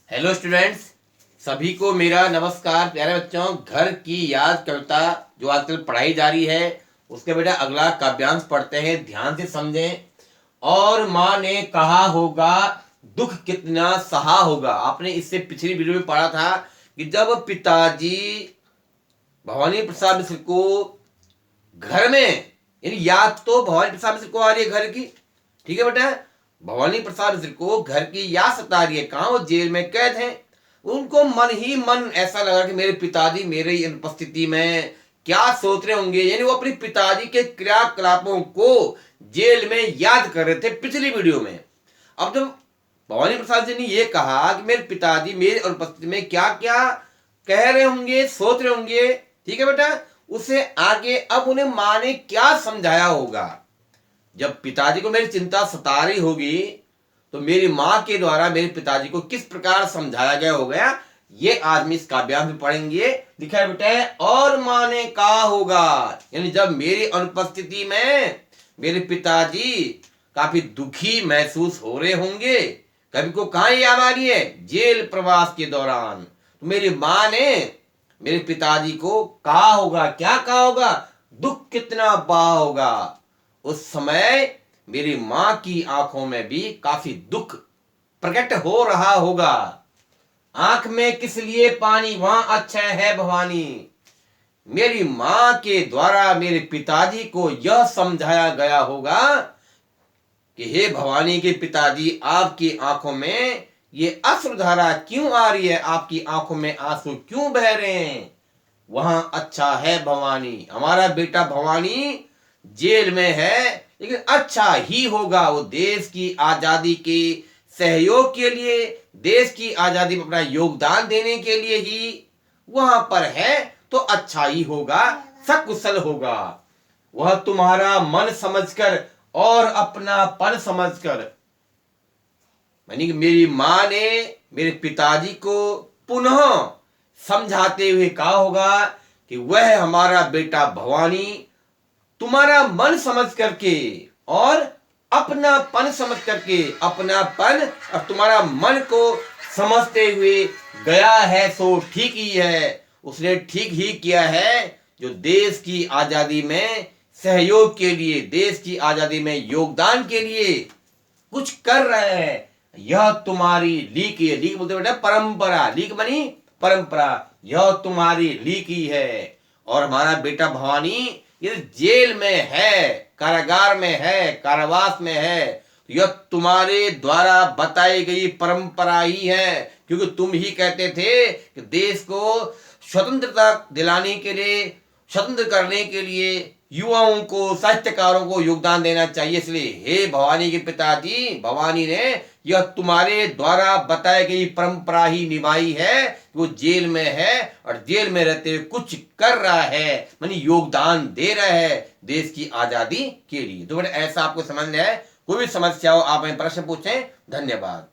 Hello students, सभी को मेरा नमस्कार। प्यारे बच्चों, घर की याद कविता जो आजकल पढ़ाई जा रही है उसके बेटा अगला काव्यांश पढ़ते हैं, ध्यान से समझें। और माँ ने कहा होगा दुख कितना सहा होगा। आपने इससे पिछली वीडियो में पढ़ा था कि जब पिताजी भवानी प्रसाद मिश्र को घर में, यानी याद तो भवानी प्रसाद मिश्र को आ रही है घर की, ठीक है बेटा। भवानी प्रसाद मिश्र को घर की याद सता रही है, कहाँ वो जेल में कैद हैं। उनको मन ही मन ऐसा लगा कि मेरे पिताजी मेरी अनुपस्थिति में क्या सोच रहे होंगे, यानी वो अपने पिताजी के क्रियाकलापों को जेल में याद कर रहे थे पिछली वीडियो में। अब जब भवानी प्रसाद जी ने ये कहा कि मेरे पिताजी मेरी अनुपस्थिति में क्या क्या कह रहे होंगे, सोच रहे होंगे, ठीक है बेटा, उसे आगे अब उन्हें माँ ने क्या समझाया होगा। जब पिताजी को मेरी चिंता सता रही होगी तो मेरी माँ के द्वारा मेरे पिताजी को किस प्रकार समझाया गया होगा, ये आज हम इस काव्यांश में पढ़ेंगे। लिखा है बेटा, और माँ ने कहा होगा, यानी जब मेरी अनुपस्थिति में मेरे पिताजी काफी दुखी महसूस हो रहे होंगे। कभी को कहाँ याद आ रही है, जेल प्रवास के दौरान। तो मेरी माँ ने मेरे पिताजी को कहा होगा, क्या कहा होगा, दुख कितना बहा होगा। उस समय मेरी मां की आंखों में भी काफी दुख प्रकट हो रहा होगा। आंख में किस लिए पानी, वहां अच्छा है भवानी। मेरी मां के द्वारा मेरे पिताजी को यह समझाया गया होगा कि हे भवानी के पिताजी, आपकी आंखों में ये अश्रुधारा क्यों आ रही है, आपकी आंखों में आंसू क्यों बह रहे हैं। वहां अच्छा है भवानी, हमारा बेटा भवानी जेल में है, लेकिन अच्छा ही होगा। वो देश की आजादी के सहयोग के लिए, देश की आजादी में अपना योगदान देने के लिए ही वहां पर है, तो अच्छा ही होगा, सकुशल होगा। वह तुम्हारा मन समझकर और अपनापन समझकर, यानी कि मेरी मां ने मेरे पिताजी को पुनः समझाते हुए कहा होगा कि वह हमारा बेटा भवानी तुम्हारा मन समझ करके और अपनापन समझ करके, अपनापन और तुम्हारा मन को समझते हुए गया है, सो ठीक ही है। उसने ठीक ही किया है जो देश की आजादी में सहयोग के लिए, देश की आजादी में योगदान के लिए कुछ कर रहे हैं। यह तुम्हारी लीक है, लीक बोलते बेटा परंपरा, लीक बनी परंपरा, यह तुम्हारी लीक ही है। और हमारा बेटा भवानी ये जेल में है, कारागार में है, कारावास में है, यह तुम्हारे द्वारा बताई गई परंपरा ही है। क्योंकि तुम ही कहते थे कि देश को स्वतंत्रता दिलाने के लिए, स्वतंत्र करने के लिए युवाओं को, साहित्यकारों को योगदान देना चाहिए। इसलिए हे भवानी के पिताजी, भवानी ने यह तुम्हारे द्वारा बताई गई परंपरा ही निभाई है। वो जेल में है और जेल में रहते हुए कुछ कर रहा है, मानी योगदान दे रहा है देश की आजादी के लिए। तो बेटा ऐसा आपको समझ में है। कोई भी समस्या हो आप हमें प्रश्न पूछें। धन्यवाद।